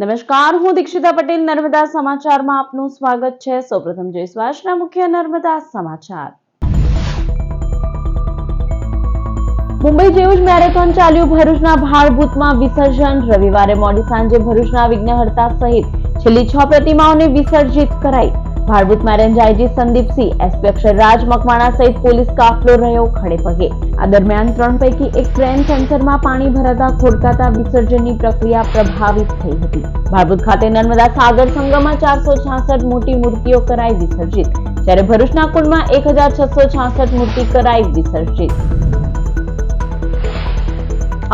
નમસ્કાર, હું દીક્ષિતા પટેલ. નર્મદા સમાચારમાં આપનું સ્વાગત છે. સૌપ્રથમ જોઈશું આજના મુખ્ય નર્મદા સમાચાર. મુંબઈ જેવું જ મેરેથોન ચાલ્યું ભરૂચના ભાડભૂતમાં વિસર્જન. રવિવારે મોડી સાંજે ભરૂચના વિઘ્નહર્તા સહિત છેલ્લી 6 પ્રતિમાઓને વિસર્જિત કરાઈ. ભાડભૂત મેરેન્જ આઈજી સંદીપસિંહ, એસપી અક્ષરરાજ મકવાણા સહિત પોલીસ કાફલો રહ્યો ખડે પગે. આ દરમિયાન 3 પૈકી એક ટ્રેન સેન્સરમાં પાણી ભરાતા ખોડકાતા વિસર્જનની પ્રક્રિયા પ્રભાવિત થઈ હતી. ભાડભૂત ખાતે નર્મદા સાગર સંગમમાં 466 મોટી મૂર્તિઓ કરાઈ વિસર્જિત, જ્યારે ભરૂચના કુંડમાં 1666 મૂર્તિ કરાઈ વિસર્જિત.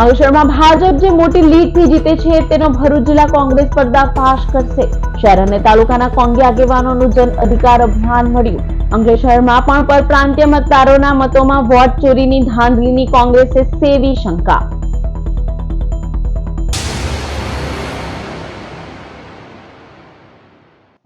અંકલેશ્વરમાં ભાજપ જે મોટી લીડથી જીતે છે તેનો ભરૂચ જિલ્લા કોંગ્રેસ પર્દાફાશ કરશે. શહેર અને તાલુકાના કોંગી આગેવાનોનું જન અધિકાર અભિયાન મળ્યું. અંકલેશ્વરમાં પણ પરપ્રાંતીય મતદારોના મતોમાં વોટ ચોરીની ધાંધલીની કોંગ્રેસે સેવી શંકા.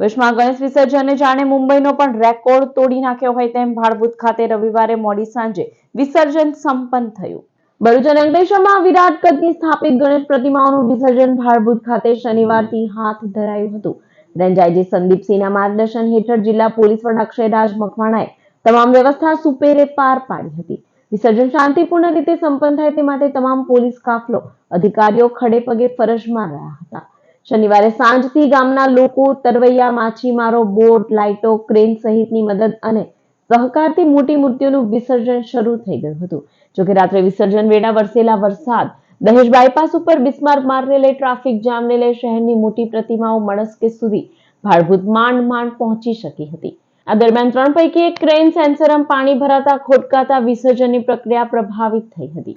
વિશ્વમાં ગણેશ વિસર્જને જાણે મુંબઈનો પણ રેકોર્ડ તોડી નાખ્યો હોય તેમ ભાડભૂત ખાતે રવિવારે મોડી સાંજે વિસર્જન સંપન્ન થયું. ભરૂચ અને અંકલેશ્વરમાં વિરાટ કદની સ્થાપિત ગણેશ પ્રતિમાઓનું વિસર્જન ભાડભૂત ખાતે શનિવારથી હાથ ધરાયું હતું. રેન્જ આઈજી સંદીપસિંહના માર્ગદર્શન હેઠળ જિલ્લા પોલીસ વડા અક્ષરરાજ મકવાણાએ તમામ વ્યવસ્થા સુપેરે પાર પાડી હતી. વિસર્જન શાંતિપૂર્ણ રીતે સંપન્ન થાય તે માટે તમામ પોલીસ કાફલો અધિકારીઓ ખડે પગે ફરજમાં રહ્યા હતા. શનિવારે સાંજથી ગામના લોકો, તરવૈયા, માછીમારો, બોટ, લાઇટો, ક્રેન સહિતની મદદ અને સહકારથી મોટી મૂર્તિઓનું વિસર્જન શરૂ થઈ ગયું હતું. જોકે રાત્રે વિસર્જન વેળા વરસેલા વરસાદ, દહેજ બાયપાસ ઉપર બિસ્માર્ક માર્ગને લઈ ટ્રાફિક જામને લઈ શહેરની મોટી પ્રતિમાઓ મળસ્કે સુધી ભાડભૂત માંડ પહોંચી શકી હતી. આ દરમિયાન 3 પૈકી એક ક્રેન સેન્સરમાં પાણી ભરાતા ખોટકાતા વિસર્જનની પ્રક્રિયા પ્રભાવિત થઈ હતી.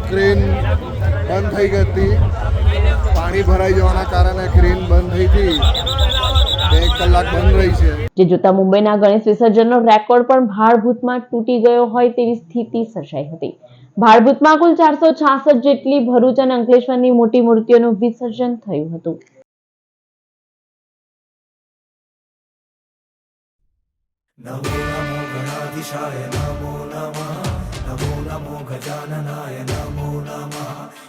ક્રેન બંધ થઈ ગઈ હતી. પાણી ભરાઈ જવાના કારણે ક્રેન બંધ થઈ હતી. 1 કલાક બંધ રહી છે. જે જોતા મુંબઈના ગણેશ વિસર્જનનો રેકોર્ડ પણ ભાડભૂતમાં તૂટી ગયો હોય તેવી સ્થિતિ સર્જાઈ હતી. ભાડભૂતમાં કુલ 466 જેટલી ભરૂચ અને અંકલેશ્વરની મોટી મૂર્તિઓનું વિસર્જન થયું હતું. નમો નમો ગણાધીશાય નમો નમઃ, નમો નમો ગજાનનાય નમો નમઃ,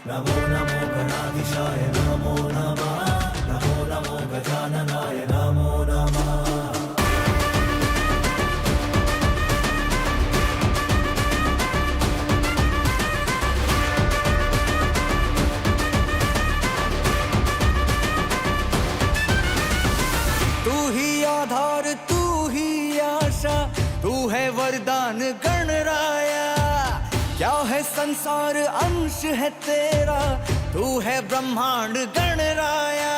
નમો નમો ગણાધીશાય નમો નમઃ, નમો નમો ગજાનનાય નમો નમઃ. तू है वरदान गणराया, क्या है संसार अंश है तेरा, तू है ब्रह्मांड गणराया.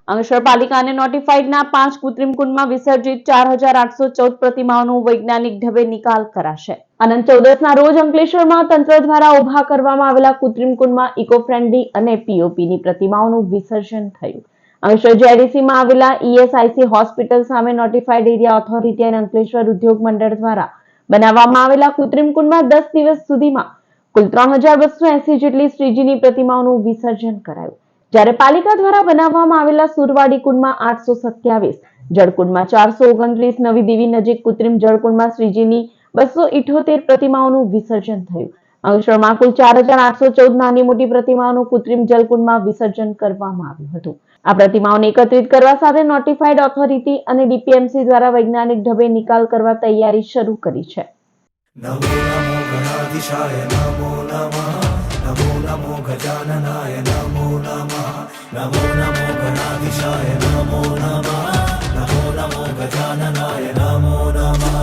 અંકલેશ્વર પાલિકાને નોટિફાઈડના 5 કૃત્રિમ કુંડમાં વિસર્જિત 4814 પ્રતિમાઓનો વૈજ્ઞાનિક ઢબે નિકાલ કરાશે. અનંત ચૌદસના રોજ અંકલેશ્વરમાં તંત્ર દ્વારા ઉભા કરવામાં આવેલા કૃત્રિમ કુંડમાં ઇકો ફ્રેન્ડલી અને પીઓપીની પ્રતિમાઓનું વિસર્જન થયું. અંકલેશ્વર જેડીસીમાં આવેલા ઈએસઆઈસી હોસ્પિટલ સામે નોટિફાઈડ એરિયા ઓથોરિટી અને અંકલેશ્વર ઉદ્યોગ મંડળ દ્વારા બનાવવામાં આવેલા કૃત્રિમ કુંડમાં 10 દિવસ સુધીમાં કુલ 3280 જેટલી શ્રીજીની પ્રતિમાઓનું વિસર્જન કરાયું. જ્યારે પાલિકા દ્વારા બનાવવામાં આવેલા સુરવાડી કુંડમાં 827, જળકુંડમાં 429, નવી દેવી નજીક કૃત્રિમ જળકુંડમાં શ્રીજીની 278 પ્રતિમાઓનું વિસર્જન થયું. અંકલેશ્વરમાં કુલ 4814 નાની મોટી પ્રતિમાઓનું કૃત્રિમ જળકુંડમાં વિસર્જન કરવામાં આવ્યું હતું. આ પ્રતિમાઓને એકત્રિત કરવા સાથે નોટિફાઈડ ઓથોરિટી અને ડીપીએમસી દ્વારા વૈજ્ઞાનિક ઢબે નિકાલ કરવા તૈયારી શરૂ કરી છે. नमो नमो गणाधीशाय नमो नमः नमो नमो गजाननाय नमो नमः नमो नमो गणाधीशाय नमो नमः नमो नमो गजाननाय नमो नमः.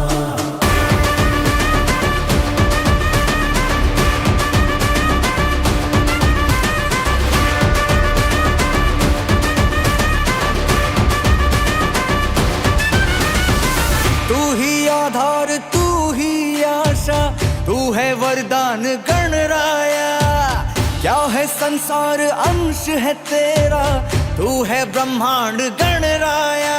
तू ही आधार तू ही आशा तू है वरदान गणराया क्या है संसार अंश है तेरा तू है ब्रह्मांड गणराया.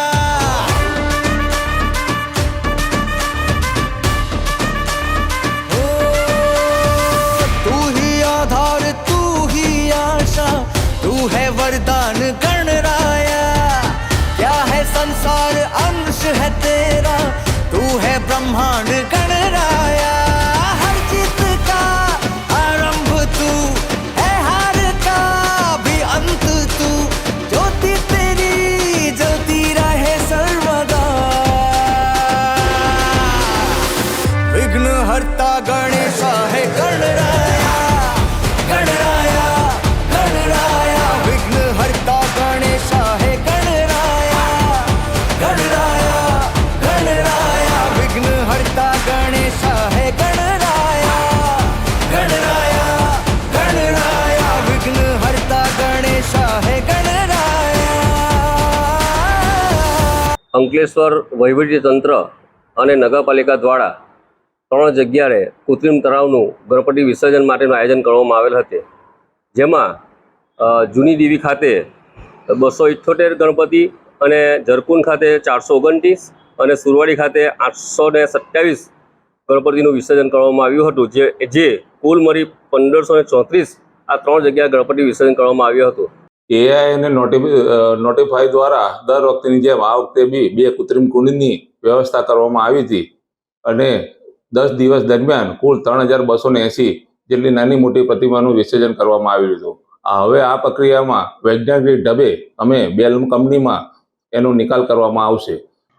तू ही आधार तू ही आशा तू है वरदान गणराया क्या है संसार अंश है तेरा तू है ब्रह्मांड गणराया. हर जीत का आरंभ तू है हार का भी अंत तू ज्योति तेरी जलती रहे सर्वदा. विघ्न हरता गणेशा है गणराया गणराया गणराया विघ्न हरता गणेशा है गणराया गणराया गणराया विघ्न हरता गणेशा है गणराया गणराया गणराया विघ्न हरता गणेशा है गणराया. અંકલેશ્વર વહીવટીતંત્ર અને નગરપાલિકા દ્વારા 3 જગ્યાએ કૃત્રિમ તળાવનું ગણપતિ વિસર્જન માટેનું આયોજન કરવામાં આવેલ હતું. જેમાં જૂની દેવી ખાતે 278 ગણપતિ અને જરકુંડ ખાતે 429 અને સુરવાડી ખાતે 827 ગણપતિનું વિસર્જન કરવામાં આવ્યું હતું. જે કુલ મળી 1534 આ 3 જગ્યાએ ગણપતિ વિસર્જન કરવામાં આવ્યું હતું. એઆઈ અને નોટિફાઈ દ્વારા દર વખતેની જેમ આ વખતે બી 2 કૃત્રિમ કુંડની વ્યવસ્થા કરવામાં આવી હતી અને 10 દિવસ દરમિયાન કુલ 3280 જેટલી નાની મોટી પ્રતિમાનું વિસર્જન કરવામાં આવ્યું હતું. હવે આ પ્રક્રિયામાં વૈજ્ઞાનિક ઢબે અમે બેલ કંપનીમાં એનો નિકાલ કરવામાં આવશે.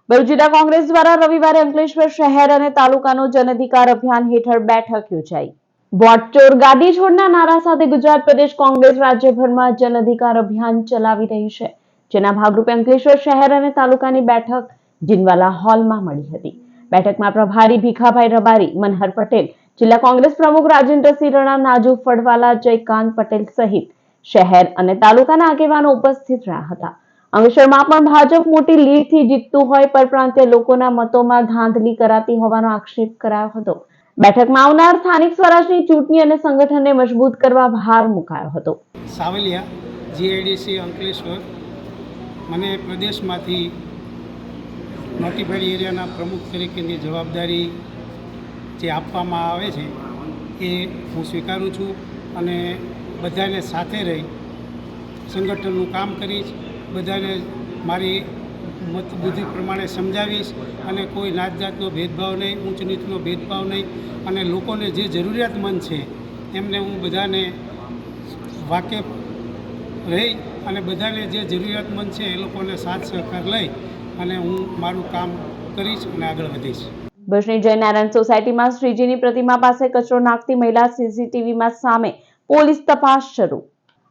ભરૂચ જિલ્લા કોંગ્રેસ દ્વારા રવિવારે અંકલેશ્વર શહેર અને તાલુકાનો જનાધિકાર અભિયાન હેઠળ બેઠક યોજાઈ. વોટ ચોર ગાદી છોડના નારા સાથે ગુજરાત પ્રદેશ કોંગ્રેસ રાજ્યભરમાં જનાધિકાર અભિયાન ચલાવી રહી છે. જેના ભાગરૂપે અંકલેશ્વર શહેર અને તાલુકાની બેઠક જીનવાલા હોલમાં મળી હતી. બેઠકમાં પ્રભારી ભીખાભાઈ રબારી, મનહર પટેલ, જિલ્લા કોંગ્રેસ પ્રમુખ રાજેન્દ્રસિંહ રણા, નાજુ ફળવાલા, જયકાંત પટેલ સહિત શહેર અને તાલુકાના આગેવાનો ઉપસ્થિત રહ્યા હતા. અંકલેશ્વરમાં પણ ભાજપ મોટી લીડથી જીતતું હોય પરપ્રાંતીય લોકોના મતોમાં ધાંધલી કરાતી હોવાનો આક્ષેપ કરાયો હતો. બેઠકમાં આવનાર સ્થાનિક સ્વરાજની ચૂંટણી અને સંગઠનને મજબૂત કરવા ભાર મુકાયો હતો. સાવલિયા જીઆઈડીસી અંકલેશ્વર મને પ્રદેશમાંથી નોટિફાઈડ એરિયાના પ્રમુખ તરીકેની જવાબદારી જે આપવામાં આવે છે એ હું સ્વીકારું છું અને બધાને સાથે રહી સંગઠનનું કામ કરીશ. બધાને મારી મત બુદ્ધિ પ્રમાણે સમજાવીશ અને કોઈ નાત જાતનો ભેદભાવ નહીં, ઊંચ નીચનો ભેદભાવ નહીં અને લોકોને જે જરૂરિયાતમંદ છે એમને હું બધાને વાકેફ રહી અને બધાને જે જરૂરિયાતમંદ છે એ લોકોને સાથ સહકાર લઈ અને હું મારું કામ કરીશ અને આગળ વધીશ. ભુજની જયનારાયણ સોસાયટીમાં શ્રીજીની પ્રતિમા પાસે કચરો નાખતી મહિલા સીસીટીવીમાં સામે, પોલીસ તપાસ શરૂ.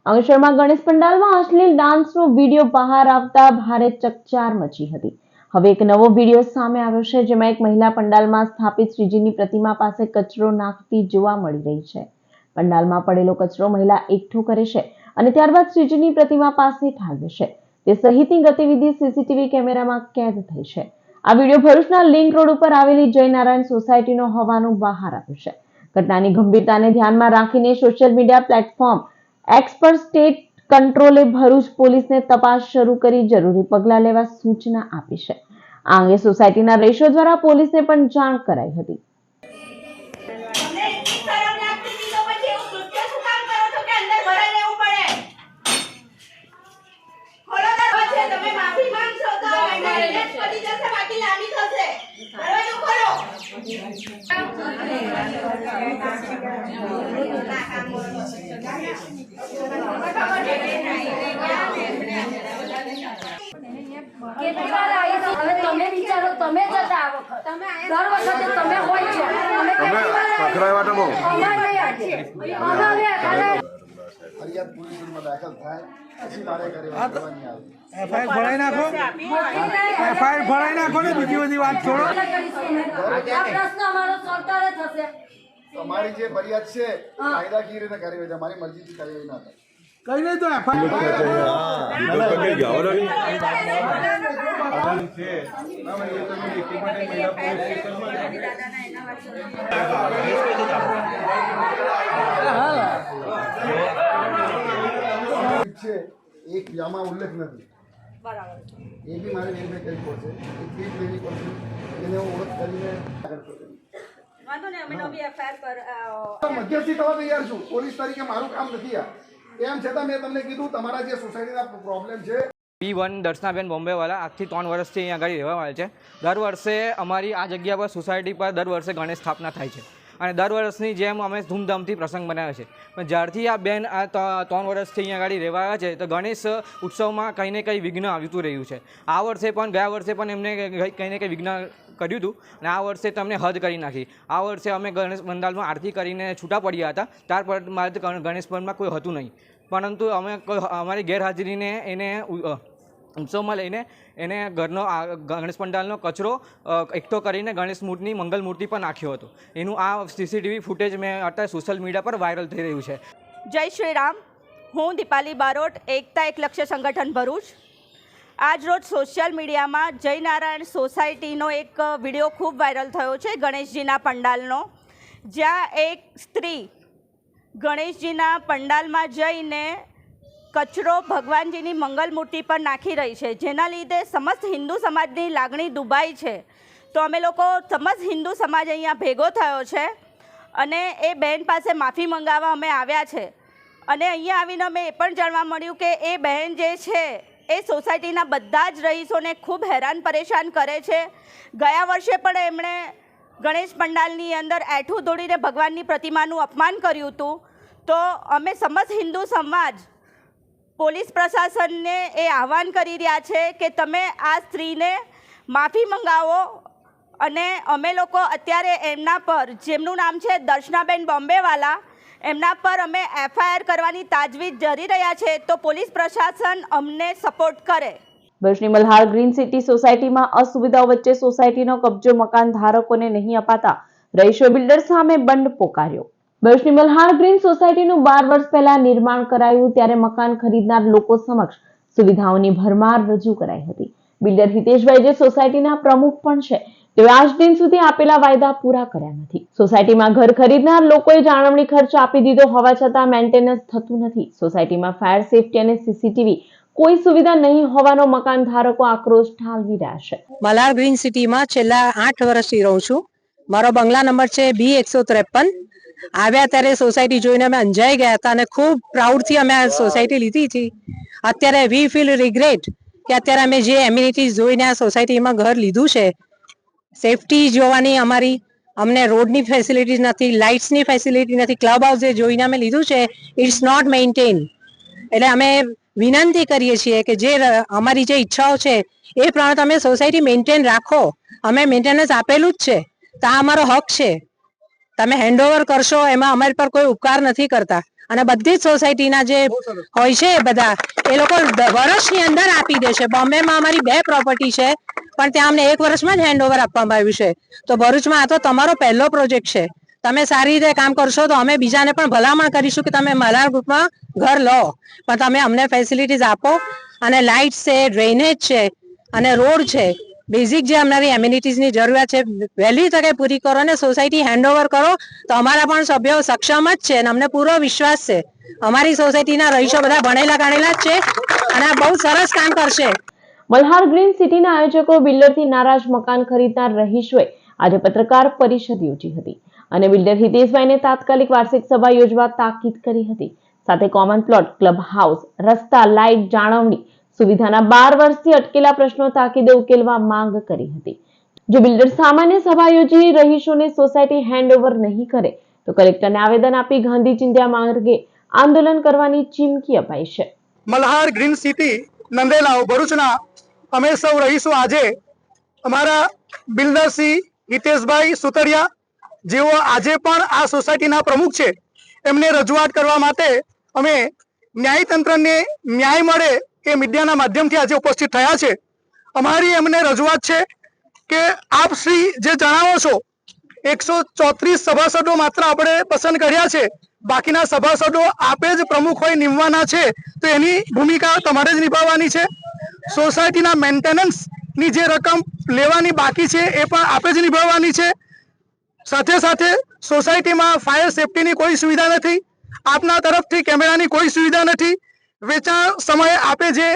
અંકલેશ્વરમાં ગણેશ પંડાલમાં અશ્લીલ ડાન્સનો વિડીયો બહાર આવતા ભારે ચકચાર મચી હતી. હવે એક નવો વિડીયો સામે આવ્યો છે, જેમાં એક મહિલા પંડાલમાં સ્થાપિત શ્રીજીની પ્રતિમા પાસે કચરો નાખતી જોવા મળી રહી છે. પંડાલમાં પડેલો કચરો મહિલા એકઠો કરે છે અને ત્યારબાદ શ્રીજીની પ્રતિમા પાસે ઠાલવે છે. તે સહિતની ગતિવિધિ સીસીટીવી કેમેરામાં કેદ થઈ છે. આ વિડીયો ભરૂચના લિંક રોડ ઉપર આવેલી જયનારાયણ સોસાયટીનો હોવાનું બહાર આવ્યું છે. ઘટનાની ગંભીરતાને ધ્યાનમાં રાખીને સોશિયલ મીડિયા પ્લેટફોર્મ એક્સ પર સ્ટેટ કંટ્રોલે ભરૂચ પોલીસને તપાસ શરૂ કરી જરૂરી પગલાં લેવા સૂચના આપી છે. આ અંગે સોસાયટીના રહીશો દ્વારા પોલીસને પણ જાણ કરાઈ હતી. તમે વિચારો, તમે જતા આ વખત દર વખતે તમે હોય છો, ફરિયાદ પોલીસ સ્ટેશનમાં દાખલ થાય પછી મારે કરવાની આવે. એફઆઈઆર ભરાઈ નાખો, એફઆઈઆર ભરાઈ નાખો ને બીજી બધી વાત છોડો. આ પ્રશ્ન અમારો સરકારે થશે. તમારી જે ફરિયાદ છે કાયદાકીય રીતે કાર્યવાહી થાય, મારી મરજીથી કાર્યવાહી ના થાય. કઈ નહીં તો છે એક યામાં ઉલ્લેખ નથી, એ બી મારે વેરીફાઈ કરવી પડશે. એક ક્લિપ લેવી પડશે, એને હું ઓળખ કરીને આગળ કરવી. મધ્યસ્થી થવા તૈયાર છું. પોલીસ તરીકે મારું કામ નથી આ. એમ છતાં મેં તમને કીધું તમારા જે સોસાયટીના પ્રોબ્લેમ છે. P1 દર્શનાબેન બોમ્બેવાલા આજથી 3 વર્ષથી અહીંયા આગળ રહેવા આવે છે. દર વર્ષે અમારી આ જગ્યા પર સોસાયટી પર દર વર્ષે ગણેશ સ્થાપના થાય છે અને દર વર્ષની જેમ અમે ધૂમધામથી પ્રસંગ બનાવે છે. પણ જ્યારથી આ બેન આ 3 વર્ષથી અહીંયા આગળ રહેવા આવ્યા છે તો ગણેશ ઉત્સવમાં કંઈ ને કંઈ વિઘ્ન આવતું રહ્યું છે. આ વર્ષે પણ ગયા વર્ષે પણ એમને કંઈ ને કંઈ વિઘ્ન કર્યું હતું અને આ વર્ષે તમને હદ કરી નાખી. આ વર્ષે અમે ગણેશ પંડાલમાં આરતી કરીને છૂટા પડ્યા હતા. ત્યાર મારે ગણેશ પંડાલમાં કોઈ હતું નહીં, પરંતુ અમે અમારી ગેરહાજરીને એને ઉત્સવમાં લઈને એને ઘરનો ગણેશ પંડાલનો કચરો એકઠો કરીને ગણેશ મૂર્તિની મંગલ મૂર્તિ પર નાખ્યો હતો. એનું આ સીસીટીવી ફૂટેજ મેં અત્યારે સોશિયલ મીડિયા પર વાયરલ થઈ રહ્યું છે. જય શ્રી રામ. હું દીપાલી બારોટ, એકતા એક લક્ષ્ય સંગઠન ભરૂચ. આજ રોજ સોશિયલ મીડિયામાં જયનારાયણ સોસાયટીનો એક વિડીયો ખૂબ વાયરલ થયો છે ગણેશજીના પંડાલનો, જ્યાં એક સ્ત્રી ગણેશજીના પંડાલમાં જઈને કચરો ભગવાનજીની મંગલ મૂર્તિ પર નાખી રહી છે, જેના લીધે સમસ્ત હિન્દુ સમાજની લાગણી દુભાઈ છે. તો અમે લોકો સમસ્ત હિન્દુ સમાજ અહીંયા ભેગો થયો છે અને એ બહેન પાસે માફી મંગાવવા અમે આવ્યા છે. અને અહીંયા આવીને અમે એ પણ જાણવા મળ્યું કે એ બહેન જે છે એ સોસાયટીના બધા જ રહીશોને ખૂબ હેરાન પરેશાન કરે છે. ગયા વર્ષે પણ એમણે ગણેશ પંડાલની અંદર એઠું દોડીને ભગવાનની પ્રતિમાનું અપમાન કર્યું હતું. તો અમે સમસ્ત હિન્દુ સમાજ પોલીસ પ્રશાસનને એ આહવાન કરી રહ્યા છે કે તમે આ સ્ત્રીને માફી મંગાવો. અને અમે લોકો અત્યારે એમના પર, જેમનું નામ છે દર્શનાબેન બોમ્બેવાલા, એમના પર અમે એફઆઈઆર કરવાની તાજવીજ ધરી રહ્યા છે. તો પોલીસ પ્રશાસન અમને સપોર્ટ કરે. ભરૂચની મલ્હાર ગ્રીન સિટી સોસાયટીમાં અસુવિધાઓ વચ્ચે સોસાયટીનો કબજો મકાન ધારકોને નહીં અપાતા રહીશો બિલ્ડર સામે બંધ પોકાર્યો. ભરૂચની મલ્હાર ગ્રીન સોસાયટીનું 12 વર્ષ પહેલા નિર્માણ કરાયું ત્યારે મકાન ખરીદનાર લોકો સમક્ષ સુવિધાઓની ભરમાર રજૂ કરાઈ હતી. બિલ્ડર હિતેશભાઈ જે સોસાયટીના પ્રમુખ પણ છે, તેઓ આજ દિન સુધી આપેલા વાયદા પૂરા કર્યા નથી. સોસાયટીમાં ઘર ખરીદનાર લોકોએ જાળવણી ખર્ચ આપી દીધો હોવા છતાં મેન્ટેનન્સ થતું નથી. સોસાયટીમાં ફાયર સેફટી અને સીસીટીવી કોઈ સુવિધા નહીં હોવાનો મકાન ધારકો આક્રોશ ઠાલવી રહ્યા છે. મલ્હાર ગ્રીન સિટીમાં છેલ્લા 8 વર્ષથી રહું છું. મારો બંગલા નંબર છે B153. આવ્યા ત્યારે સોસાયટી જોઈને અમે અંજાઈ ગયા હતા અને ખૂબ પ્રાઉડથી અમે આ સોસાયટી લીધી હતી. અત્યારે વી ફીલ રિગ્રેટ કે અત્યારે અમે જે એમ્યુનિટીઝ જોઈને આ સોસાયટીમાં ઘર લીધું છે, સેફટી જોવાની અમારી, અમને રોડની ફેસિલિટીઝ નથી, લાઇટ્સની ફેસિલિટી નથી, ક્લબ હાઉસ જે જોઈને અમે લીધું છે ઇટ્સ નોટ મેન્ટેન. એટલે અમે વિનંતી કરીએ છીએ કે જે અમારી જે ઈચ્છાઓ છે એ પ્રમાણે તમે સોસાયટી મેન્ટેન રાખો. અમે મેન્ટેનન્સ આપેલું જ છે, તો આ અમારો હક છે. તમે હેન્ડઓવર કરશો એમાં અમારી પર કોઈ ઉપકાર નથી કરતા. અને બધી જ સોસાયટીના જે હોય છે બધા એ લોકો વર્ષની અંદર આપી દે છે. બોમ્બેમાં અમારી 2 પ્રોપર્ટી છે પણ ત્યાં અમને 1 વર્ષમાં જ હેન્ડઓવર આપવામાં આવ્યું છે. તો ભરૂચમાં આ તો તમારો પહેલો પ્રોજેક્ટ છે. તમે સારી રીતે કામ કરશો તો અમે બીજાને પણ ભલામણ કરીશું કે તમે મલ્હાર ગ્રુપમાં ઘર લો, પણ તમે અમને ફેસિલિટીઝ આપો અને લાઇટ છે, ડ્રેનેજ છે અને રોડ છે, બેઝિક જે અમારી એમ્યુનિટીઝની જરૂરિયાત છે વહેલી તકે પૂરી કરો અને સોસાયટી હેન્ડઓવર કરો તો અમારા પણ સભ્યો સક્ષમ જ છે અને અમને પૂરો વિશ્વાસ છે. અમારી સોસાયટીના રહીશો બધા ભણેલા ગણેલા જ છે અને આ બહુ સરસ કામ કરશે. મલ્હાર ગ્રીન સિટીના આયોજકો બિલ્ડરથી નારાજ મકાન ખરીદનાર રહીશોએ આજે પત્રકાર પરિષદ યોજી હતી અને બિલ્ડર હિતેશભાઈને તાત્કાલિક વાર્ષિક સભા યોજવા તાકીદ કરી હતી. સાથે કોમન પ્લોટ, ક્લબ હાઉસ, રસ્તા, લાઇટ, જાળવણી સુવિધાના 12 વર્ષથી અટકેલા પ્રશ્નો તાકીદે ઉકેલવા માંગ કરી હતી. જો બિલ્ડર સામાન્ય સભા યોજી રહીશોને સોસાયટી હેન્ડઓવર નહીં કરે તો કલેક્ટરને આવેદન આપી ગાંધી ચિંધ્યા માર્ગે આંદોલન કરવાની ચીમકી અપાઈ છે. મલ્હાર ગ્રીન સિટી નંદેલાવ ભરૂચના અમે સૌ રહીશું આજે અમારા બિલ્ડર શ્રી હિતેશભાઈ સુતરિયા જેઓ આજે પણ આ સોસાયટીના પ્રમુખ છે એમને રજૂઆત કરવા માટે અમે ન્યાયતંત્રને ન્યાય મળે એ મીડિયાના માધ્યમથી આજે ઉપસ્થિત થયા છે. અમારી એમને રજૂઆત છે કે આપ શ્રી જે જણાવો છો 134 સભાસદો માત્ર આપણે પસંદ કર્યા છે, બાકીના સભાસદો આપે જ પ્રમુખ હોય નિમવાના છે તો એની ભૂમિકા તમારે જ નિભાવવાની છે. સોસાયટીના મેન્ટેનન્સની જે રકમ લેવાની બાકી છે એ પણ આપે જ નિભાવવાની છે. સાથે સાથે સોસાયટીમાં ફાયર સેફટીની કોઈ સુવિધા નથી, આપના તરફથી કેમેરાની કોઈ સુવિધા નથી. વેચાણ સમયે આપે જે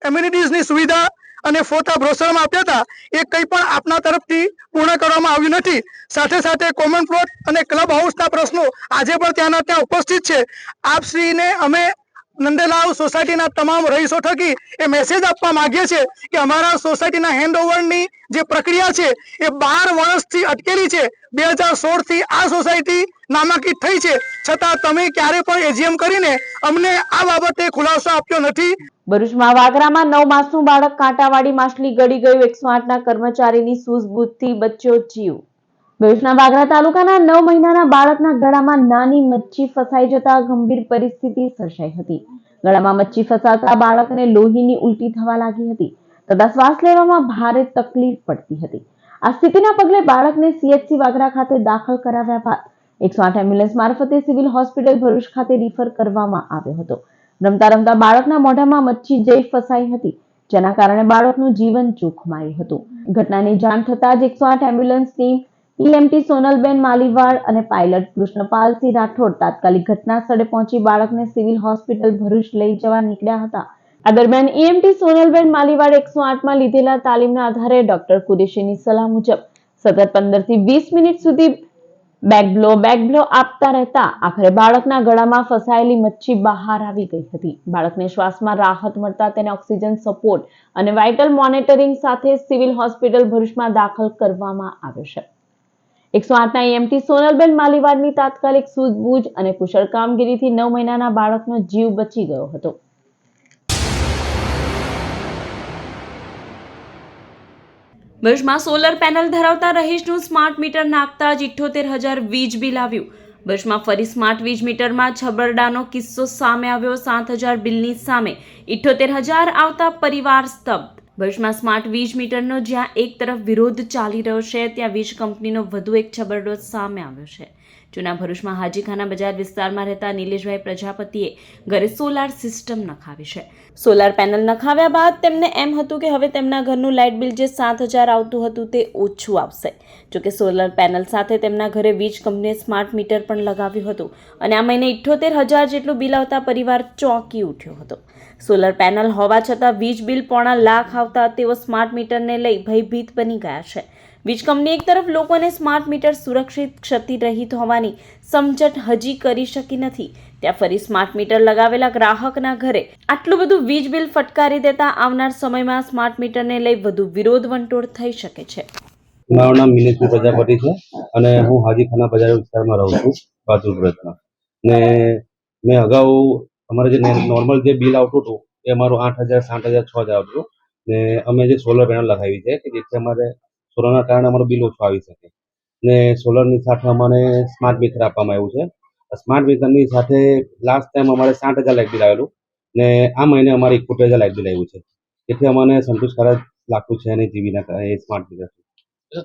એમ્યુનિટીઝની સુવિધા અને ફોટા બ્રોશરમાં આપ્યા હતા એ કંઈ પણ આપના તરફથી પૂર્ણ કરવામાં આવ્યું નથી. સાથે સાથે કોમન પ્લોટ અને ક્લબ હાઉસના પ્રશ્નો આજે પણ ત્યાંના ત્યાં ઉપસ્થિત છે. આપશ્રીને અમે નંદેલાવ સોસાયટીના તમામ રહીશો થકી એ મેસેજ આપવા માંગીએ છીએ કે અમારા સોસાયટીના હેન્ડઓવરની જે પ્રક્રિયા છે એ 12 વર્ષથી અટકેલી છે. 2016 થી આ સોસાયટી નામાંકિત થઈ છે, છતાં તમે ક્યારે પણ એજીએમ કરીને અમને આ બાબતે ખુલાસો આપ્યો નથી. ભરૂચમાં વાગરામાં 9 માસનું બાળક કાંટાવાળી માછલી ગળી ગયું. 108ના કર્મચારીની સૂઝબૂછથી બચ્યો જીવ. ભરૂચના વાગરા તાલુકાના 9 મહિનાના બાળકના ગળામાં નાની મચ્છી ફસાઈ જતા ગંભીર પરિસ્થિતિ સર્જાઈ હતી. ગળામાં મચ્છી ફસાતા બાળકને લોહીની ઉલટી થવા લાગી હતી તથા શ્વાસ લેવામાં ભારે તકલીફ પડતી હતી. આ સ્થિતિના પગલે બાળકને સીએચસી વાગરા ખાતે દાખલ કરાવ્યા બાદ 108 એમ્બ્યુલન્સ મારફતે સિવિલ હોસ્પિટલ ભરૂચ ખાતે રિફર કરવામાં આવ્યો હતો. રમતા રમતા બાળકના મોઢામાં મચ્છી જઈ ફસાઈ હતી, જેના કારણે બાળકનું જીવન જોખમાયું હતું. ઘટનાની જાણ થતાં જ 108 એમ્બ્યુલન્સ ટીમ, ઈએમટી સોનલબેન માલીવાડ અને પાયલટ કૃષ્ણપાલસિંહ રાઠોડ તાત્કાલિક ઘટના સ્થળે પહોંચી બાળકને સિવિલ હોસ્પિટલ ભરૂચ લઈ જવા નીકળ્યા હતા. આ દરમિયાન ઈએમટી સોનલબેન માલીવાડ 108માં લીધેલા તાલીમના આધારે ડોક્ટર કુરેશીની સલાહ મુજબ સતત 15 થી 20 મિનિટ સુધી બેકબ્લો આપતા રહેતા આખરે બાળકના ગળામાં ફસાયેલી મચ્છી બહાર આવી ગઈ હતી. બાળકને શ્વાસમાં રાહત મળતા તેને ઓક્સિજન સપોર્ટ અને વાઇટલ મોનિટરિંગ સાથે સિવિલ હોસ્પિટલ ભરૂચમાં દાખલ કરવામાં આવ્યો છે. 108ના ઈએમટી સોનલબેન માલીવાડની તાત્કાલિક સૂઝબૂછ અને કુશળ કામગીરીથી 9 મહિનાના બાળકનો જીવ બચી ગયો હતો. ભરૂચમાં સોલર પેનલ ધરાવતા રહીશનું સ્માર્ટ મીટર નાખતા જ 78,000 વીજ બિલ આવ્યું. ભરૂચમાં ફરી સ્માર્ટ વીજ મીટરમાં છબરડાનો કિસ્સો સામે આવ્યો. 7,000 બિલની સામે 78,000 આવતા પરિવાર સ્તબ્ધ. ભરૂચમાં સ્માર્ટ વીજ મીટરનો જ્યાં એક તરફ વિરોધ ચાલી રહ્યો છે, ત્યાં વીજ કંપનીનો વધુ એક છબરડો સામે આવ્યો છે. જૂના ભરૂચમાં હાજીખાના બજાર વિસ્તારમાં રહેતા નિલેશભાઈ પ્રજાપતિએ ઘરે સોલાર સિસ્ટમ નખાવી છે. સોલાર પેનલ નખાવ્યા બાદ તેમને એમ હતું કે હવે તેમના ઘરનું લાઇટ બિલ જે 7,000 આવતું હતું તે ઓછું આવશે. જોકે સોલાર પેનલ સાથે તેમના ઘરે વીજ કંપનીએ સ્માર્ટ મીટર પણ લગાવ્યું હતું અને આ મહિને 78,000 જેટલું બિલ આવતા પરિવાર ચોંકી ઉઠ્યો હતો. સોલર પેનલ હોવા છતાં વીજ બિલ પોણા લાખ આવતા તેઓ સ્માર્ટ મીટરને લઈ ભયભીત બની ગયા છે. વીજ કંપની એક તરફ લોકોને સ્માર્ટ મીટર સુરક્ષિત ક્ષતિરહિત હોવાની સમજણ હજી કરી શકી નથી, ત્યાં ફરી સ્માર્ટ મીટર લગાવેલા ગ્રાહકના ઘરે આટલું બધું વીજ બિલ ફટકારી દેતા આવનાર સમયમાં સ્માર્ટ મીટરને લઈ વધુ વિરોધ વંટોળ થઈ શકે છે. મારું નામ નિલેશભાઈ પ્રજાપતિ છે અને હું હાજીખાના બજાર વિસ્તારમાં રહું છું, બાજુ સુરતમાં. ને મેં અગાઉ અમારે જે નોર્મલ જે બિલ આવતું હતું એ અમારું 8,000, 7,000, 6,000 આવતું ને અમે જે સોલર પેનલ લગાવી છે કે જેથી અમારે સોલરના કારણે અમારું બિલ ઓછું આવી શકે ને સોલરની સાથે અમને સ્માર્ટ મીટર આપવામાં આવ્યું છે. સ્માર્ટ મીટરની સાથે લાસ્ટ ટાઈમ અમારે 7,000 લાઇટ બિલ આવેલું ને આ મહિને અમારે 71,000 લાઇટ બિલ આવ્યું છે. તેથી અમને સંતોષકારક લાગતું છે અને જીવીના એ સ્માર્ટ મીટર.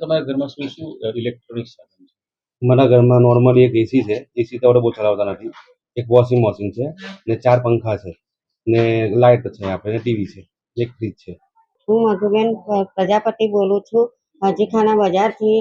તમારા ઘરમાં શું શું ઇલેક્ટ્રોનિક સાધન છે? મારા ઘરમાં નોર્મલી એક એસી છે, એસી તો બહુ ચલાવતા નથી, એક વોશિંગ મશીન છે ને 4 પંખા છે ને લાઇટ છે આપણે ટીવી છે. એક ફ્રીજ છે. હું મધુબેન પ્રજાપતિ બોલું છું, હાજીખાના બજારથી.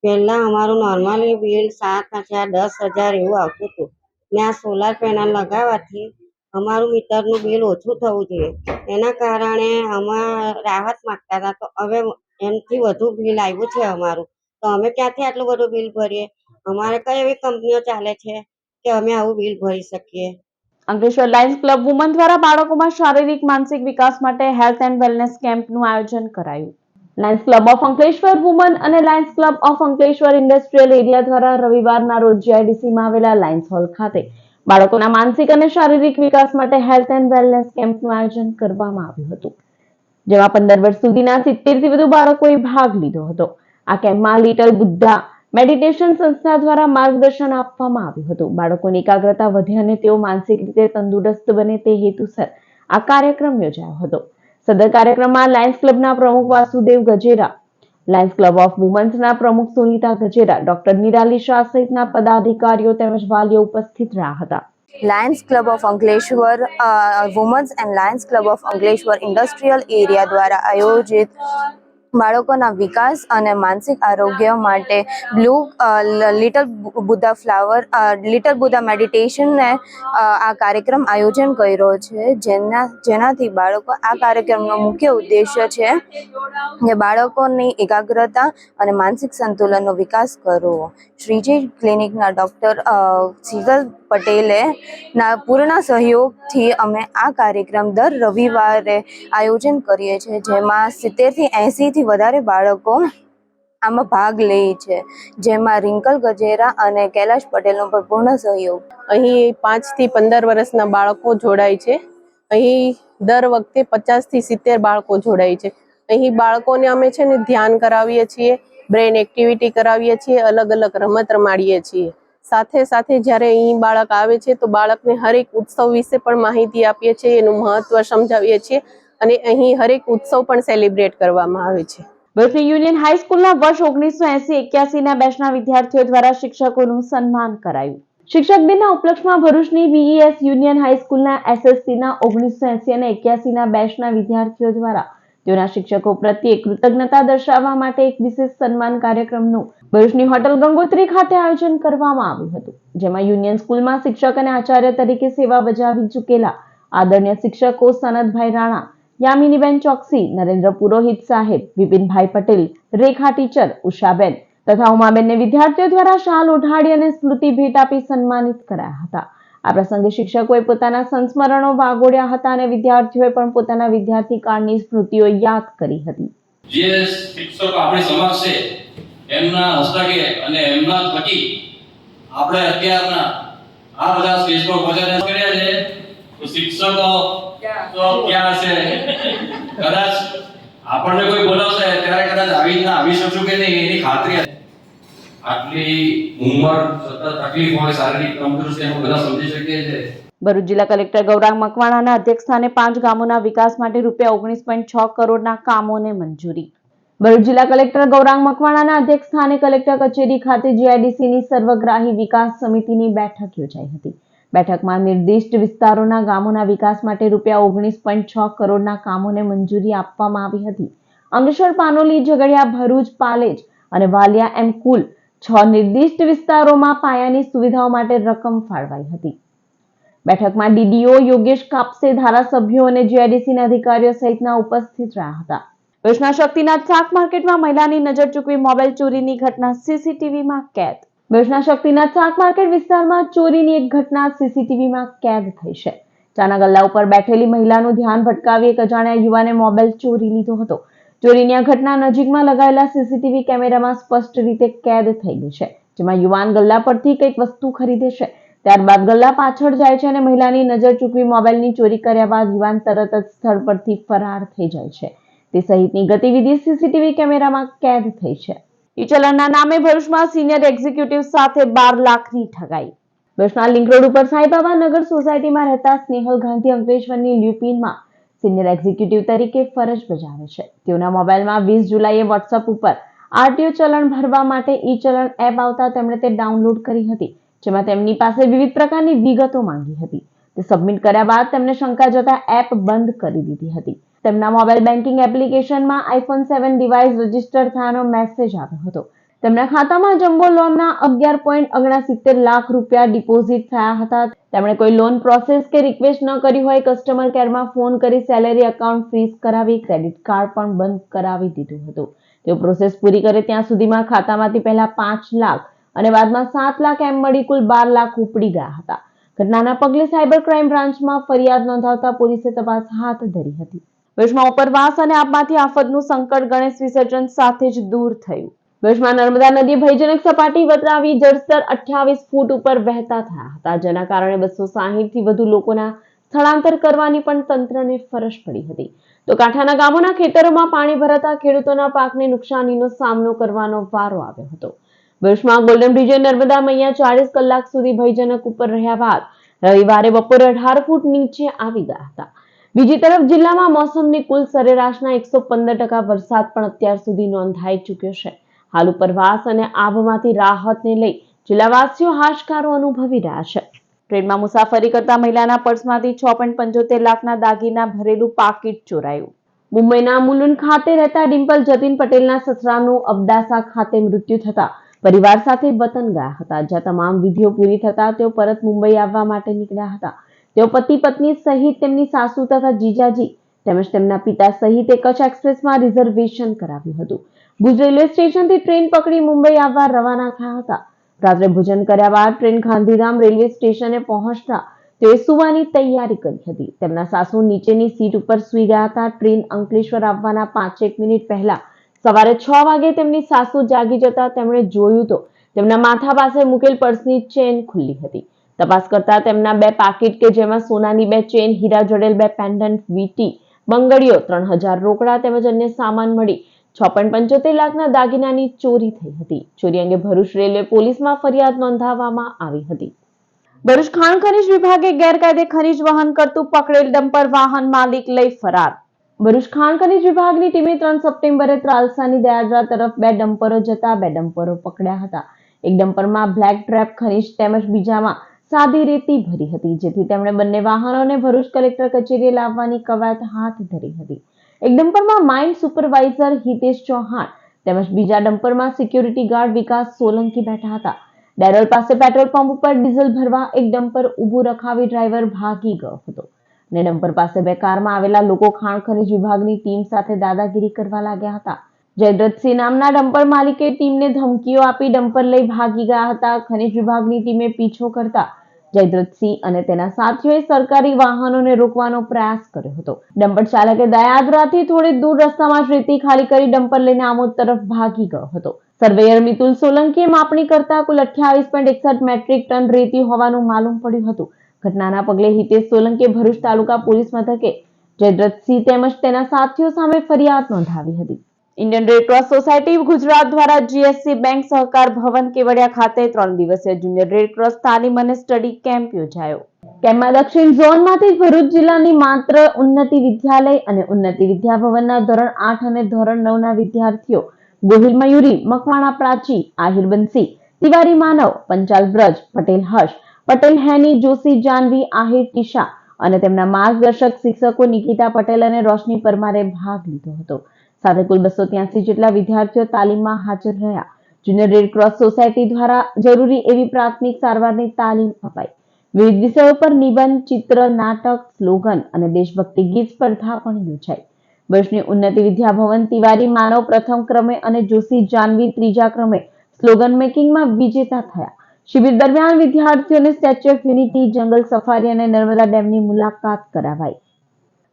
પહેલાં અમારું નોર્મલી બિલ 7,000 10,000 એવું આવતું હતું ને આ સોલાર પેનલ લગાવવાથી અમારું મીટરનું બિલ ઓછું થવું જોઈએ. એના કારણે અમે રાહત માગતા હતા, તો હવે એનાથી વધુ બિલ આવ્યું છે અમારું. તો અમે ક્યાંથી આટલું બધું બિલ ભરીએ? અમારે કઈ એવી કંપનીઓ ચાલે છે કે અમે આવું બિલ ભરી શકીએ? અંકલેશ્વર લાયન્સ ક્લબ વુમન દ્વારા બાળકોમાં શારીરિક માનસિક વિકાસ માટે હેલ્થ એન્ડ વેલનેસ કેમ્પનું આયોજન કરાયું. Lions Club of Ankleshwar woman અને Lions Club of Ankleshwar industrial area દ્વારા રવિવારના રોજ જીઆઈડીસીમાં આવેલા લાયન્સ હોલ ખાતે બાળકોના માનસિક અને શારીરિક વિકાસ માટે હેલ્થ એન્ડ વેલનેસ કેમ્પનું આયોજન કરવામાં આવ્યું હતું, જેમાં 15 વર્ષ સુધીના 70 થી વધુ બાળકોએ ભાગ લીધો હતો. આ કેમ્પમાં લિટલ બુદ્ધા મેડિટેશન સંસ્થા દ્વારા માર્ગદર્શન આપવામાં આવ્યું હતું. બાળકોની એકાગ્રતા વધે અને તેઓ માનસિક રીતે તંદુરસ્ત બને તે હેતુસર આ કાર્યક્રમ યોજાયો હતો. સદર કાર્યક્રમમાં લાયન્સ ક્લબના પ્રમુખ Vasudev Gajera, Lions Club of વુમન્સના પ્રમુખ સુનીતા ગજેરા, ડોક્ટર નિરાલી શાહ સહિતના પદાધિકારીઓ તેમજ વાલીઓ ઉપસ્થિત રહ્યા હતા. Lions Club of Ankleshwar women and Lions Club of Ankleshwar industrial area દ્વારા આયોજિત બાળકોના વિકાસ અને માનસિક આરોગ્ય માટે લિટલ બુદ્ધા મેડિટેશનને આ કાર્યક્રમ આયોજન કર્યો છે, જેનાથી બાળકો આ કાર્યક્રમનો મુખ્ય ઉદ્દેશ્ય છે કે બાળકોની એકાગ્રતા અને માનસિક સંતુલનનો વિકાસ કરવો. શ્રીજી ક્લિનિકના ડૉક્ટર સિગલ પટેલે પૂર્ણ સહયોગથી અમે આ કાર્યક્રમ દર રવિવારે આયોજન કરીએ છીએ, જેમાં 70 થી 80 થી વધારે બાળકો આમાં ભાગ લે છે, જેમાં રિંકલ ગજેરા અને કૈલાશ પટેલનો પણ પૂર્ણ સહયોગ. અહીં 5 થી 15 વર્ષના બાળકો જોડાય છે. અહીં દર વખતે 50 થી 70 બાળકો જોડાય છે. અહીં બાળકોને અમે છે ને ધ્યાન કરાવીએ છીએ, બ્રેન એક્ટિવિટી કરાવીએ છીએ, અલગ અલગ રમત રમાડીએ છીએ. સાથે સાથે જ્યારે અહીં બાળક આવે છે તો બાળકને હરેક ઉત્સવ વિશે પણ માહિતી આપીએ છીએ, એનું મહત્વ સમજાવીએ છીએ અને અહીં હરેક ઉત્સવ પણ સેલિબ્રેટ કરવામાં આવે છે. ભરૂચની યુનિયન હાઈસ્કૂલના વર્ષ 1980-81 ના બેચના વિદ્યાર્થીઓ દ્વારા શિક્ષકોનું સન્માન કરાયું. શિક્ષક દિનના ઉપલક્ષમાં ભરૂચની બીઈએસ યુનિયન હાઈસ્કૂલના એસએસસીના 1980 અને 81 ના બેચના વિદ્યાર્થીઓ દ્વારા તેઓના શિક્ષકો પ્રત્યે કૃતજ્ઞતા દર્શાવવા માટે એક વિશેષ સન્માન કાર્યક્રમનું ભરૂચની હોટલ ગંગોત્રી ખાતે આયોજન કરવામાં આવ્યું હતું, જેમાં યુનિયન સ્કૂલમાં શિક્ષક અને આચાર્ય તરીકે સેવા બજાવી ચૂકેલા આદરણીય શિક્ષકો સનતભાઈ રાણા, યામિનીબેન ચોકસી, નરેન્દ્ર પુરોહિત સાહેબ, વિપિનભાઈ પટેલ, રેખા ટીચર, ઉષાબેન તથા ઉમાબેનને વિદ્યાર્થીઓ દ્વારા શાલ ઓઢાડી અને સ્મૃતિ ભેટ આપી સન્માનિત કરાયા હતા. આ પ્રસંગે શિક્ષકોએ પોતાના સંસ્મરણો વાગોડ્યા હતા અને વિદ્યાર્થીઓએ પણ પોતાના વિદ્યાર્થી કાળની સ્મૃતિઓ યાદ કરી હતી. જે શિક્ષકો આપણી સમાજ છે એમના હસ્તકે અને એમના થકી આપણે અત્યારના આ બધા સ્ટેજ પર પહોંચ્યા કર્યા છે, તો શિક્ષકો તો ક્યાં છે? કદાચ આપણને કોઈ બોલાવશે ત્યારે કદાચ આવી શકશું કે નહીં એની ખાતરી. આટલી ઉંમર સતત તકલીફ હોય, શારીરિક તંદુરસ્તી એમ બધા સમજી શકીએ છીએ. ભરૂચ જિલ્લા કલેક્ટર ગૌરાંગ મકવાણાના અધ્યક્ષસ્થાને 5 ગામોના વિકાસ માટે ₹19.6 કરોડના કામોને મંજૂરી. ભરૂચ જિલ્લા કલેક્ટર ગૌરાંગ મકવાણાના અધ્યક્ષસ્થાને કલેક્ટર કચેરી ખાતે જીઆઈડીસીની સર્વગ્રાહી વિકાસ સમિતિની બેઠક યોજાઈ હતી. બેઠકમાં નિર્દિષ્ટ વિસ્તારોના ગામોના વિકાસ માટે ₹19.6 કરોડના કામોને મંજૂરી આપવામાં આવી હતી. અંકલેશ્વર, પાનોલી, ઝઘડિયા, ભરૂચ, પાલેજ અને વાલિયા એમ કુલ 6 નિર્દિષ્ટ વિસ્તારોમાં પાયાની સુવિધાઓ માટે રકમ ફાળવાઈ હતી. બેઠકમાં ડીડીઓ યોગેશ કાપસે, ધારાસભ્યો અને જીઆઈડીસીના અધિકારીઓ સહિતના ઉપસ્થિત રહ્યા હતા. ભરૂચના શક્તિનાથ શાક માર્કેટમાં મહિલાની નજર ચૂકવી મોબાઈલ ચોરીની ઘટના સીસીટીવીમાં કેદ. ભરૂચના શક્તિનાથ શાક માર્કેટ વિસ્તારમાં ચોરીની એક ઘટના સીસીટીવીમાં કેદ થઈ છે. ચાના ગલ્લા ઉપર બેઠેલી મહિલાનું ધ્યાન ભટકાવી એક અજાણ્યા યુવાને મોબાઈલ ચોરી લીધો હતો. ચોરીની આ ઘટના નજીકમાં લગાવેલા સીસીટીવી કેમેરામાં સ્પષ્ટ રીતે કેદ થઈ ગઈ છે, જેમાં યુવાન ગલ્લા પરથી કંઈક વસ્તુ ખરીદે છે, ત્યારબાદ ગલ્લા પાછળ જાય છે અને મહિલાની નજર ચૂકવી મોબાઈલની ચોરી કર્યા બાદ યુવાન તરત જ સ્થળ પરથી ફરાર થઈ જાય છે. તે સહિતની ગતિવિધિ સીસીટીવી કેમેરામાં કેદ થઈ છે. ઈ-ચલણના નામે ભરૂચમાં સિનિયર એક્ઝિક્યુટિવ સાથે 12 લાખની ઠગાઈ. ભરૂચના લિંક રોડ ઉપર સાઈબાબા નગર સોસાયટીમાં રહેતા સ્નેહલ ગાંધી અંકલેશ્વરની લ્યુપિનમાં સિનિયર એક્ઝિક્યુટિવ તરીકે ફરજ બજાવે છે. તેઓના મોબાઈલમાં 20 જુલાઈએ વોટ્સએપ ઉપર આરટીઓ ચલણ ભરવા માટે ઈ-ચલણ એપ આવતા તેમણે તે ડાઉનલોડ કરી હતી, જેમાં તેમની પાસે વિવિધ પ્રકારની વિગતો માંગી હતી. તે સબમિટ કર્યા બાદ તેમને શંકા જતા એપ બંધ કરી દીધી હતી. તેમના મોબાઈલ બેન્કિંગ એપ્લિકેશનમાં iPhone 7 ડિવાઇસ રજીસ્ટર થયાનો મેસેજ આવ્યો હતો. તેમના ખાતામાં જમ્બો લોનના 11.69 લાખ રૂપિયા ડિપોઝિટ થયા હતા. તેમણે કોઈ લોન પ્રોસેસ કે રિક્વેસ્ટ ન કરી હોય, કસ્ટમર કેરમાં ફોન કરી સેલેરી એકાઉન્ટ ફ્રીઝ કરાવી, ક્રેડિટ કાર્ડ પણ બંધ કરાવી દીધું હતું. તેઓ પ્રોસેસ પૂરી કરે ત્યાં સુધીમાં ખાતામાંથી પહેલા 5 લાખ અને બાદમાં 7 લાખ એમ મળી કુલ 12 લાખ ઉપડી ગયા હતા. ઘટનાના પગલે સાયબર ક્રાઇમ બ્રાન્ચમાં ફરિયાદ નોંધાવતા પોલીસે તપાસ હાથ ધરી હતી. ભુજમાં ઉપરવાસ અને આપમાંથી આફતનું સંકટ ગણેશ વિસર્જન સાથે જ દૂર થયું. ભુજમાં નર્મદા નદી ભયજનક સપાટી વટાવી જળસ્તર 28 ફૂટ ઉપર વહેતા થયા હતા, જેના કારણે 260 થી વધુ લોકોના સ્થળાંતર કરવાની પણ તંત્રને ફરજ પડી હતી. તો કાંઠાના ગામોના ખેતરોમાં પાણી ભરાતા ખેડૂતોના પાકને નુકસાનીનો સામનો કરવાનો વારો આવ્યો હતો. ભુજમાં ગોલ્ડન બ્રિજે નર્મદા મૈયા 40 કલાક સુધી ભયજનક ઉપર રહ્યા બાદ રવિવારે બપોરે 18 ફૂટ નીચે આવી ગયા હતા. બીજી તરફ જિલ્લામાં મોસમની કુલ સરેરાશના 115% વરસાદ પણ અત્યાર સુધી નોંધાઈ ચૂક્યો છે. હાલ ઉપરવાસ અને આબમાંથી રાહતને લઈ જિલ્લાવાસીઓ હાશકારો અનુભવી રહ્યા છે. ટ્રેનમાં મુસાફરી કરતા મહિલાના પર્સમાંથી 6.75 લાખના દાગીના ભરેલું પાકીટ ચોરાયું. મુંબઈના મુલુંડ ખાતે રહેતા ડિમ્પલ જતીન પટેલના સસરાનું અબડાસા ખાતે મૃત્યુ થતા પરિવાર સાથે વતન ગયા હતા, જ્યાં તમામ વિધિઓ પૂરી થતા તેઓ પરત મુંબઈ આવવા માટે નીકળ્યા હતા. તેઓ પતિ પત્ની સહિત તેમની સાસુ તથા જીજાજી તેમજ તેમના પિતા સહિત કચ્છ એક્સપ્રેસમાં રિઝર્વેશન કરાવ્યું હતું. ભુજ રેલવે સ્ટેશનથી ટ્રેન પકડી મુંબઈ આવવા રવાના થયા હતા. રાત્રે ભોજન કર્યા બાદ ટ્રેન ગાંધીધામ રેલવે સ્ટેશને પહોંચતા તેઓએ સુવાની તૈયારી કરી હતી. તેમના સાસુ નીચેની સીટ ઉપર સૂઈ ગયા હતા. ટ્રેન અંકલેશ્વર આવવાના 5 મિનિટ પહેલા સવારે 6 વાગે તેમની સાસુ જાગી જતા તેમણે જોયું તો તેમના માથા પાસે મૂકેલ પર્સની ચેન ખુલ્લી હતી. તપાસ કરતા તેમના 2 પાકીટ કે જેમાં સોનાની 2 ચેન, હીરા જડેલ 2 પેન્ડન્ટ, વીટી, બંગડીઓ, 3000 રોકડા તેમજ અન્ય સામાન મળી 6.75 લાખના દાગીનાની ચોરી થઈ હતી. ચોરી અંગે ભરૂચ રેલવે પોલીસમાં ફરિયાદ નોંધાવવામાં આવી હતી. ભરૂચ ખાણ ખનીજ વિભાગે ગેરકાયદે ખનીજ વહન કરતું પકડેલ ડમ્પર વાહન માલિક લઈ ફરાર. ભરૂચ ખાણ ખનીજ વિભાગની ટીમે 3 સપ્ટેમ્બરે ત્રાલસાની દયાદરા તરફ 2 ડમ્પરો જતા 2 ડમ્પરો પકડ્યા હતા. એક ડમ્પરમાં બ્લેક ટ્રેપ ખનીજ તેમજ બીજામાં સાદી રેતી ભરી હતી, જેથી તેમણે બંને વાહનોને ભરૂચ કલેક્ટર કચેરીએ લાવવાની કવાયત હાથ ધરી હતી. એક ડમ્પરમાં માઇન સુપરવાઇઝર હિતેશ ચૌહાણ તેમજ બીજા ડમ્પરમાં સિક્યુરિટી ગાર્ડ વિકાસ સોલંકી બેઠા હતા. ડેરોલ પાસે પેટ્રોલ પંપ ઉપર ડીઝલ ભરવા એક ડમ્પર ઊભું રખાવી ડ્રાઈવર ભાગી ગયો હતો અને ડમ્પર પાસે 2 કારમાં આવેલા લોકો ખાણ ખનીજ વિભાગની ટીમ સાથે દાદાગીરી કરવા લાગ્યા હતા. જયદ્રથસિંહ નામના ડમ્પર માલિકે ટીમને ધમકીઓ આપી ડમ્પર લઈ ભાગી ગયા હતા. ખનીજ વિભાગની ટીમે પીછો કરતા જયદ્રથસિંહ અને તેના સાથીઓએ સરકારી વાહનોને રોકવાનો પ્રયાસ કર્યો હતો. ડમ્પર ચાલકે દયાદરાથી થોડી દૂર રસ્તામાં જ રેતી ખાલી કરી ડમ્પર લઈને આમોદ તરફ ભાગી ગયો હતો. સર્વેયર મિતુલ સોલંકીએ માપણી કરતા કુલ 28.61 મેટ્રિક ટન રેતી હોવાનું માલુમ પડ્યું હતું. ઘટનાના પગલે હિતેશ સોલંકીએ ભરૂચ તાલુકા પોલીસ મથકે જયદ્રથસિંહ તેમજ તેના સાથીઓ સામે ફરિયાદ નોંધાવી હતી. Indian red cross society Gujarat દ્વારા જીએસસી બેંક સહકાર ભવન કેવડિયા ખાતે 3 દિવસીય જુનિયર રેડ ક્રોસ તાલીમ અને સ્ટડી કેમ્પ યોજાયો. કેમ્પમાં દક્ષિણ ઝોનમાંથી ભરૂચ જિલ્લાની માત્ર ઉન્નતિ વિદ્યાલય અને ઉન્નતિ વિદ્યાભવનના ધોરણ 8 અને ધોરણ 9 ના વિદ્યાર્થીઓ ગોહિલ મયુરી, મકવાણા પ્રાચી, આહિર બંસી, તિવારી માનવ, પંચાલ બ્રજ, પટેલ હર્ષ, પટેલ હેની, જોશી જાનવી, આહિર ટીશા અને તેમના માર્ગદર્શક શિક્ષકો નિકિતા પટેલ અને રોશની પરમારે ભાગ લીધો હતો. સાથે કુલ 283 જેટલા વિદ્યાર્થીઓ તાલીમમાં હાજર રહ્યા. જુનિયર રેડ ક્રોસ સોસાયટી દ્વારા જરૂરી એવી પ્રાથમિક સારવારની તાલીમ અપાઈ. વિવિધ વિષયો પર નિબંધ, ચિત્ર, નાટક, સ્લોગન અને દેશભક્તિ ગીત સ્પર્ધા પણ યોજાઈ. ભરૂચની ઉન્નતિ વિદ્યાભવન તિવારી માનવ પ્રથમ ક્રમે અને જોશી જાનવી ત્રીજા ક્રમે સ્લોગન મેકિંગમાં વિજેતા થયા. શિબિર દરમિયાન વિદ્યાર્થીઓને સ્ટેચ્યુ ઓફ યુનિટી, જંગલ સફારી અને નર્મદા ડેમની મુલાકાત કરાવાઈ.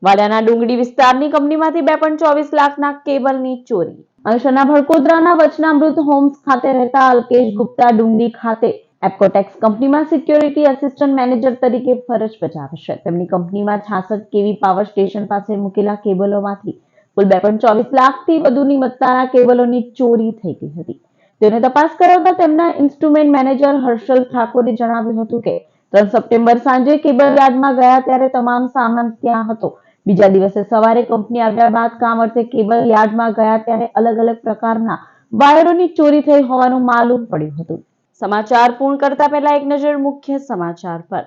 વાડિયાના ડુંગળી વિસ્તારની કંપનીમાંથી 2.24 લાખના કેબલની ચોરી. અંશના ભડકોદરાના વચનામૃત હોમ્સ ખાતે રહેતા અલ્કેશ ગુપ્તા ડુંગળી ખાતે એપ્કોટેક્સ કંપનીમાં સિક્યોરિટી આસિસ્ટન્ટ મેનેજર તરીકે ફરજ બજાવે છે. તેમની કંપનીમાં 66 કેવી પાવર સ્ટેશન પાસે મૂકેલા કેબલોમાંથી કુલ 2.24 લાખથી વધુની મત્તાના કેબલોની ચોરી થઈ ગઈ હતી. તેને તપાસ કરાવતા તેમના ઇન્સ્ટ્રુમેન્ટ મેનેજર હર્ષલ ઠાકોરે જણાવ્યું હતું કે 3 સપ્ટેમ્બર સાંજે કેબલ યાર્ડમાં ગયા ત્યારે તમામ સામાન ત્યાં હતો. બીજા દિવસે સવારે કંપની આવ્યા બાદ કામ અર્થે કેબલ યાર્ડમાં ગયા ત્યારે અલગ અલગ પ્રકારના વાયરોની ચોરી થઈ હોવાનું માલુમ પડ્યું હતું. સમાચાર પૂર્ણ કરતા પહેલા એક નજર મુખ્ય સમાચાર પર.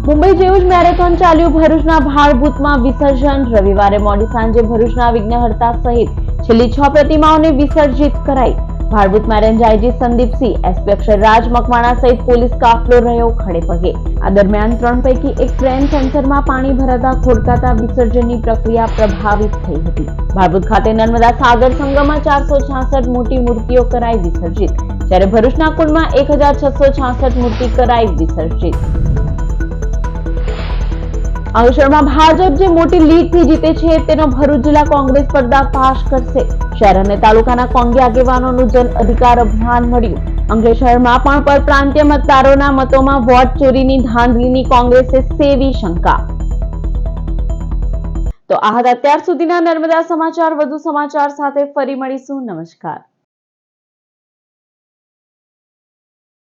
મુંબઈ જેવું જ મેરેથોન ચાલ્યું ભરૂચના ભાડભૂતમાં વિસર્જન. રવિવારે મોડી સાંજે ભરૂચના વિઘ્નહર્તા સહિત છેલ્લી 6 પ્રતિમાઓને વિસર્જિત કરાઈ. ભાડભૂતમાં range IG Sandipsinh, SP Aksharraj Makwana સહિત પોલીસ કાફલો રહ્યો ખડે પગે. આ દરમિયાન 3 પૈકી એક ટ્રેન સેન્સરમાં પાણી ભરાતા ખોડકાતા વિસર્જનની પ્રક્રિયા પ્રભાવિત થઈ હતી. ભાડભૂત ખાતે નર્મદા સાગર સંગમમાં 466 મોટી મૂર્તિઓ કરાઈ વિસર્જિત, જ્યારે ભરૂચના કુંડમાં 1666 મૂર્તિ કરાઈ વિસર્જિત. અંકલેશ્વરમાં ભાજપ જે મોટી લીડથી જીતે છે તેનો ભરૂચ જિલ્લા કોંગ્રેસ પર્દાફાશ કરશે. શહેર અને તાલુકાના કોંગી આગેવાનોનું જન અધિકાર અભિયાન મળ્યું. અંકલેશ્વરમાં પણ પરપ્રાંતીય મતદારોના મતોમાં વોટ ચોરીની ધાંધલીની કોંગ્રેસે સેવી શંકા. તો આ હતા અત્યાર સુધીના નર્મદા સમાચાર. વધુ સમાચાર સાથે ફરી મળીશું. નમસ્કાર.